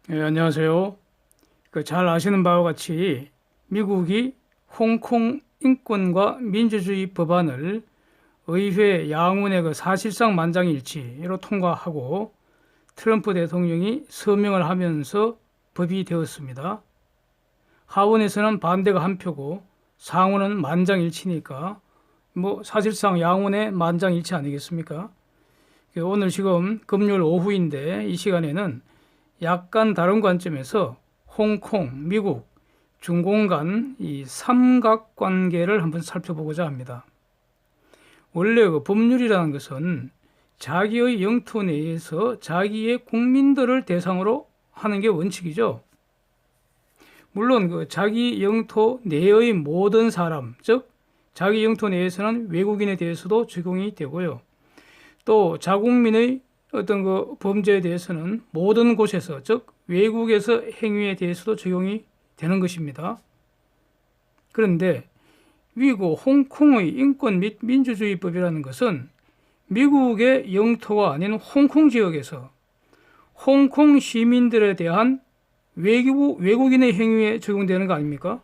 안녕하세요. 잘 아시는 바와 같이 미국이 홍콩 인권과 민주주의 법안을 의회 양원의 사실상 만장일치로 통과하고 트럼프 대통령이 서명을 하면서 법이 되었습니다. 하원에서는 반대가 한 표고 상원은 만장일치니까 사실상 양원의 만장일치 아니겠습니까? 오늘 지금 금요일 오후인데 이 시간에는 약간 다른 관점에서 홍콩, 미국, 중공 간 이 삼각관계를 한번 살펴보고자 합니다. 원래 법률이라는 것은 자기의 영토 내에서 자기의 국민들을 대상으로 하는 게 원칙이죠. 물론 자기 영토 내의 모든 사람, 즉 자기 영토 내에서는 외국인에 대해서도 적용이 되고요. 또 자국민의 어떤 범죄에 대해서는 모든 곳에서, 즉 외국에서 행위에 대해서도 적용이 되는 것입니다. 그런데 미국 홍콩의 인권 및 민주주의법이라는 것은 미국의 영토가 아닌 홍콩 지역에서 홍콩 시민들에 대한 외국인의 행위에 적용되는 거 아닙니까?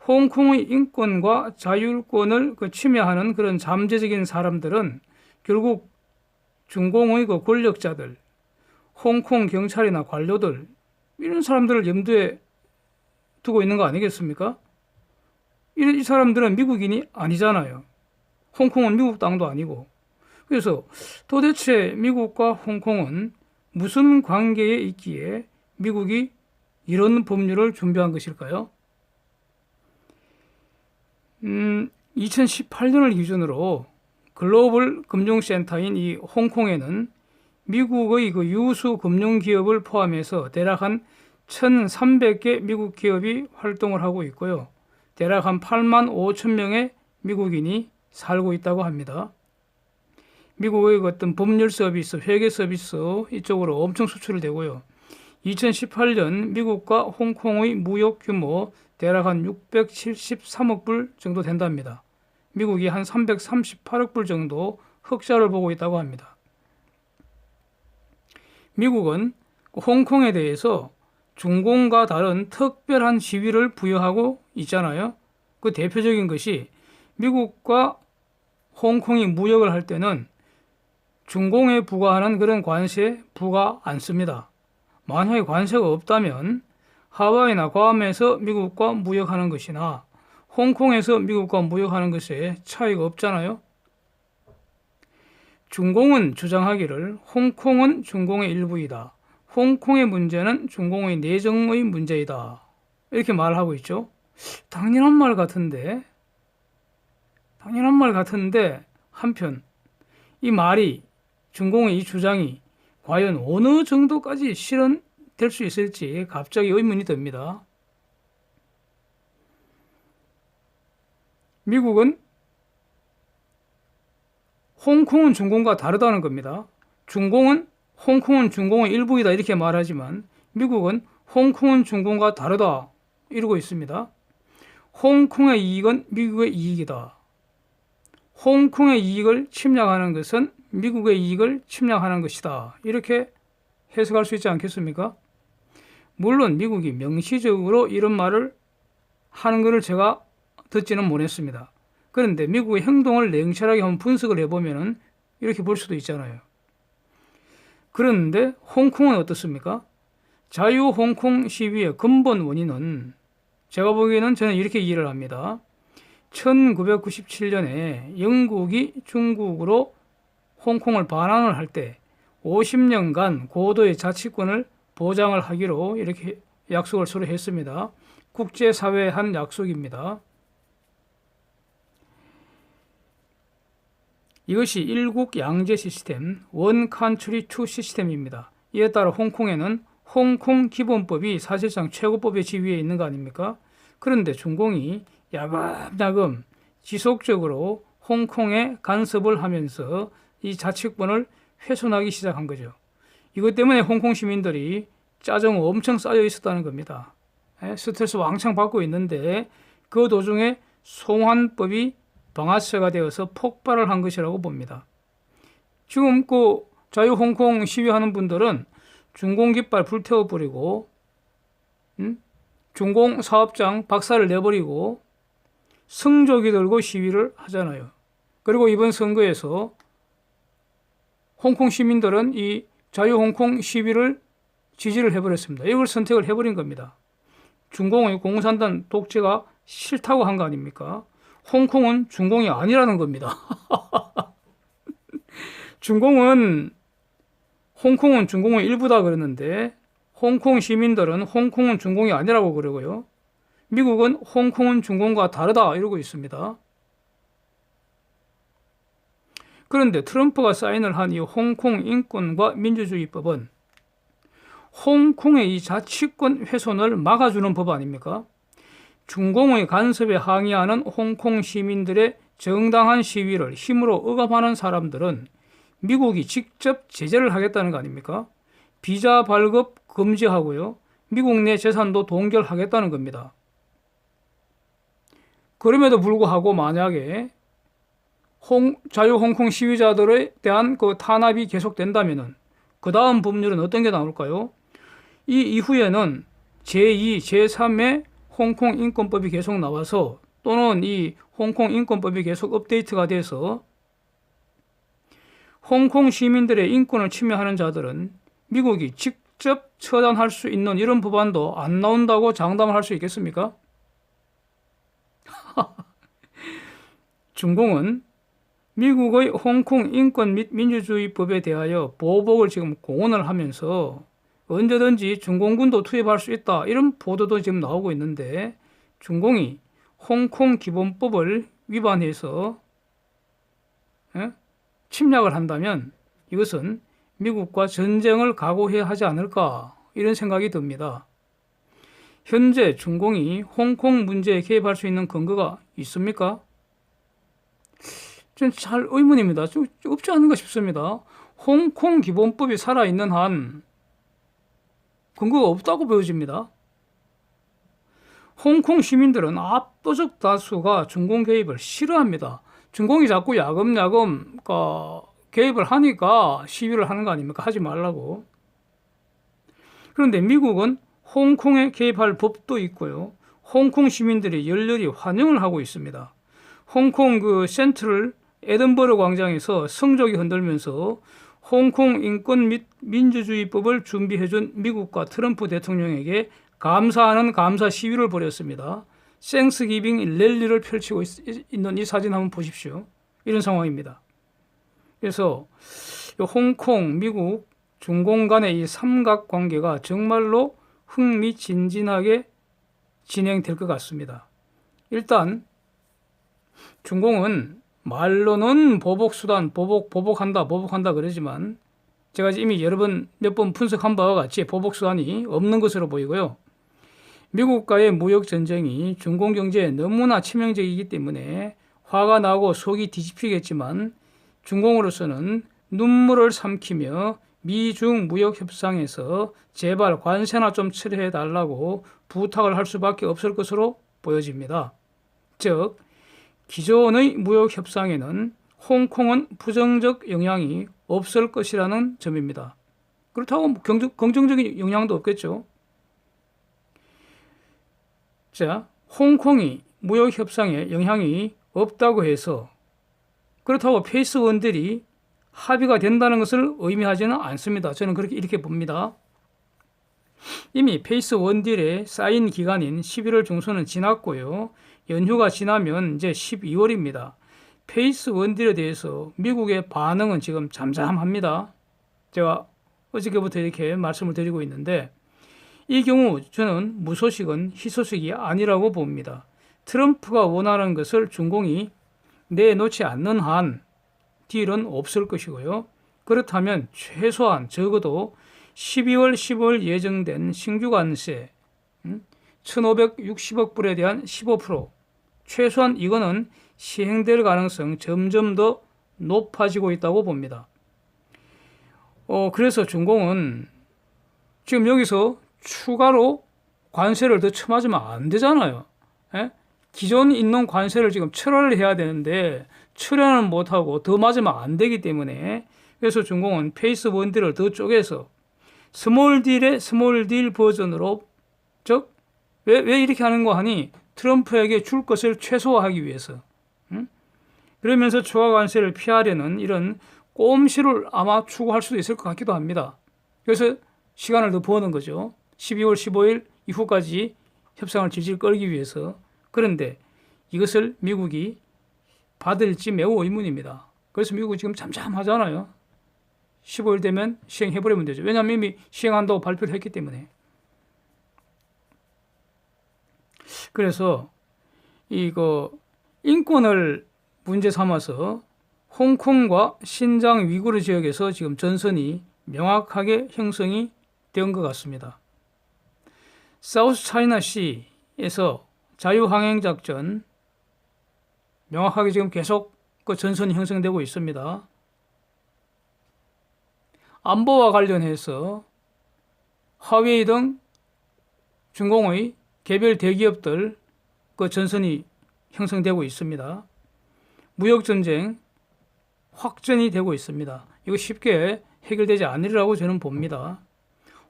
홍콩의 인권과 자율권을 침해하는 그런 잠재적인 사람들은 결국 중공의 권력자들, 홍콩 경찰이나 관료들, 이런 사람들을 염두에 두고 있는 거 아니겠습니까? 이 사람들은 미국인이 아니잖아요. 홍콩은 미국 땅도 아니고. 그래서 도대체 미국과 홍콩은 무슨 관계에 있기에 미국이 이런 법률을 준비한 것일까요? 2018년을 기준으로 글로벌 금융센터인 이 홍콩에는 미국의 유수 금융기업을 포함해서 대략 한 1,300개 미국 기업이 활동을 하고 있고요. 대략 한 8만 5천 명의 미국인이 살고 있다고 합니다. 미국의 어떤 법률 서비스, 회계 서비스 이쪽으로 엄청 수출이 되고요. 2018년 미국과 홍콩의 무역 규모 대략 한 673억 불 정도 된답니다. 미국이 한 338억 불 정도 흑자를 보고 있다고 합니다. 미국은 홍콩에 대해서 중공과 다른 특별한 지위를 부여하고 있잖아요. 그 대표적인 것이 미국과 홍콩이 무역을 할 때는 중공에 부과하는 그런 관세에 부과 안 씁니다. 만약에 관세가 없다면 하와이나 괌에서 미국과 무역하는 것이나 홍콩에서 미국과 무역하는 것에 차이가 없잖아요. 중공은 주장하기를 홍콩은 중공의 일부이다. 홍콩의 문제는 중공의 내정의 문제이다. 이렇게 말하고 있죠. 당연한 말 같은데 한편 이 말이 중공의 이 주장이 과연 어느 정도까지 실현될 수 있을지 갑자기 의문이 듭니다. 미국은 홍콩은 중공과 다르다는 겁니다. 홍콩은 중공의 일부이다 이렇게 말하지만 미국은 홍콩은 중공과 다르다 이러고 있습니다. 홍콩의 이익은 미국의 이익이다. 홍콩의 이익을 침략하는 것은 미국의 이익을 침략하는 것이다. 이렇게 해석할 수 있지 않겠습니까? 물론 미국이 명시적으로 이런 말을 하는 것을 제가 듣지는 못했습니다. 그런데 미국의 행동을 냉철하게 한번 분석을 해보면 이렇게 볼 수도 있잖아요. 그런데 홍콩은 어떻습니까? 자유 홍콩 시위의 근본 원인은 제가 보기에는 저는 이렇게 이해를 합니다. 1997년에 영국이 중국으로 홍콩을 반환을 할 때 50년간 고도의 자치권을 보장을 하기로 이렇게 약속을 서로 했습니다. 국제사회의 한 약속입니다. 이것이 일국 양제 시스템, 원 컨트리 투 시스템입니다. 이에 따라 홍콩에는 홍콩 기본법이 사실상 최고법의 지위에 있는 거 아닙니까? 그런데 중공이 야금야금 지속적으로 홍콩에 간섭을 하면서 이 자치권을 훼손하기 시작한 거죠. 이것 때문에 홍콩 시민들이 짜증 엄청 쌓여 있었다는 겁니다. 스트레스 왕창 받고 있는데 그 도중에 송환법이 방아쇠가 되어서 폭발을 한 것이라고 봅니다. 지금 자유 홍콩 시위하는 분들은 중공 깃발 불태워버리고 중공 사업장 박살을 내버리고 성조기 들고 시위를 하잖아요. 그리고 이번 선거에서 홍콩 시민들은 이 자유홍콩 시위를 지지를 해버렸습니다. 이걸 선택을 해버린 겁니다. 중공의 공산당 독재가 싫다고 한 거 아닙니까? 홍콩은 중공이 아니라는 겁니다. 홍콩은 중공의 일부다 그러는데 홍콩 시민들은 홍콩은 중공이 아니라고 그러고요. 미국은 홍콩은 중공과 다르다 이러고 있습니다. 그런데 트럼프가 사인을 한 이 홍콩 인권과 민주주의법은 홍콩의 이 자치권 훼손을 막아주는 법 아닙니까? 중공의 간섭에 항의하는 홍콩 시민들의 정당한 시위를 힘으로 억압하는 사람들은 미국이 직접 제재를 하겠다는 거 아닙니까? 비자 발급 금지하고요. 미국 내 재산도 동결하겠다는 겁니다. 그럼에도 불구하고 만약에 자유 홍콩 시위자들에 대한 그 탄압이 계속된다면은 그 다음 법률은 어떤 게 나올까요? 이 이후에는 제2, 제3의 홍콩 인권법이 계속 나와서 또는 이 홍콩 인권법이 계속 업데이트가 돼서 홍콩 시민들의 인권을 침해하는 자들은 미국이 직접 처단할 수 있는 이런 법안도 안 나온다고 장담을 할 수 있겠습니까? 중공은 미국의 홍콩 인권 및 민주주의법에 대하여 보복을 지금 공언을 하면서 언제든지 중공군도 투입할 수 있다 이런 보도도 지금 나오고 있는데 중공이 홍콩 기본법을 위반해서 침략을 한다면 이것은 미국과 전쟁을 각오해야 하지 않을까 이런 생각이 듭니다. 현재 중공이 홍콩 문제에 개입할 수 있는 근거가 있습니까? 좀 잘 의문입니다. 좀 없지 않은가 싶습니다. 홍콩 기본법이 살아있는 한 근거가 없다고 보여집니다. 홍콩 시민들은 압도적 다수가 중공 개입을 싫어합니다. 중공이 자꾸 야금야금 개입을 하니까 시위를 하는 거 아닙니까? 하지 말라고. 그런데 미국은 홍콩에 개입할 법도 있고요. 홍콩 시민들이 열렬히 환영을 하고 있습니다. 홍콩 그 센트럴 에든버러 광장에서 성적이 흔들면서 홍콩 인권 및 민주주의법을 준비해준 미국과 트럼프 대통령에게 감사하는 감사 시위를 벌였습니다. 땡스기빙 랠리를 펼치고 있는 이 사진 한번 보십시오. 이런 상황입니다. 그래서 홍콩, 미국, 중공 간의 이 삼각관계가 정말로 흥미진진하게 진행될 것 같습니다. 일단 중공은 말로는 보복수단, 보복한다 그러지만 제가 이미 몇 번 분석한 바와 같이 보복수단이 없는 것으로 보이고요. 미국과의 무역전쟁이 중공 경제에 너무나 치명적이기 때문에 화가 나고 속이 뒤집히겠지만 중공으로서는 눈물을 삼키며 미중 무역협상에서 제발 관세나 좀 철회해달라고 부탁을 할 수밖에 없을 것으로 보여집니다. 즉 기존의 무역협상에는 홍콩은 부정적 영향이 없을 것이라는 점입니다. 그렇다고 긍정적인 영향도 없겠죠. 자, 홍콩이 무역협상에 영향이 없다고 해서 그렇다고 페이스 원들이 합의가 된다는 것을 의미하지는 않습니다. 저는 이렇게 봅니다. 이미 페이스 원딜의 사인 기간인 11월 중순은 지났고요. 연휴가 지나면 이제 12월입니다. 페이스 원딜에 대해서 미국의 반응은 지금 잠잠합니다. 제가 어저께부터 이렇게 말씀을 드리고 있는데 이 경우 저는 무소식은 희소식이 아니라고 봅니다. 트럼프가 원하는 것을 중공이 내놓지 않는 한 딜은 없을 것이고요. 그렇다면 최소한 적어도 12월 15일 예정된 신규 관세 1,560억 불에 대한 15% 최소한 이거는 시행될 가능성 점점 더 높아지고 있다고 봅니다. 그래서 중공은 지금 여기서 추가로 관세를 더 쳐맞으면 안 되잖아요. 기존 있는 관세를 지금 철회를 해야 되는데 철회는 못하고 더 맞으면 안 되기 때문에 그래서 중공은 페이스 원딜을 더 쪼개서 스몰 딜의 스몰 딜 버전으로, 즉 왜 이렇게 하는 거 하니 트럼프에게 줄 것을 최소화하기 위해서, 그러면서 추가 관세를 피하려는 이런 꼼수를 아마 추구할 수도 있을 것 같기도 합니다. 그래서 시간을 더 버는 거죠. 12월 15일 이후까지 협상을 질질 끌기 위해서. 그런데 이것을 미국이 받을지 매우 의문입니다. 그래서 미국은 지금 잠잠하잖아요. 15일 되면 시행해버리면 되죠. 왜냐하면 이미 시행한다고 발표를 했기 때문에. 그래서 이거 인권을 문제 삼아서 홍콩과 신장 위구르 지역에서 지금 전선이 명확하게 형성이 된 것 같습니다. 사우스 차이나 시에서 자유항행작전 명확하게 지금 계속 그 전선이 형성되고 있습니다. 안보와 관련해서 화웨이 등 중공의 개별 대기업들 그 전선이 형성되고 있습니다. 무역전쟁 확전이 되고 있습니다. 이거 쉽게 해결되지 않으리라고 저는 봅니다.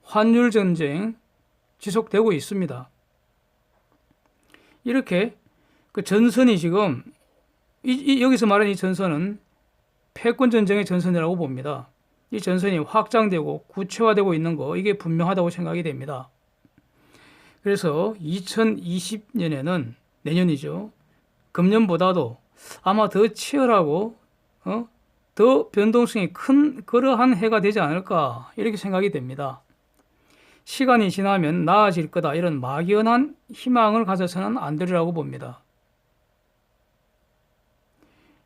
환율전쟁 지속되고 있습니다. 이렇게 그 전선이 지금 여기서 말하는 이 전선은 패권전쟁의 전선이라고 봅니다. 이 전선이 확장되고 구체화되고 있는 거 이게 분명하다고 생각이 됩니다. 그래서 2020년에는 내년이죠. 금년보다도 아마 더 치열하고 더 변동성이 큰 그러한 해가 되지 않을까 이렇게 생각이 됩니다. 시간이 지나면 나아질 거다 이런 막연한 희망을 가져서는 안 되리라고 봅니다.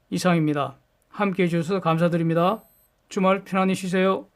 이상입니다. 함께해 주셔서 감사드립니다. 주말 편안히 쉬세요.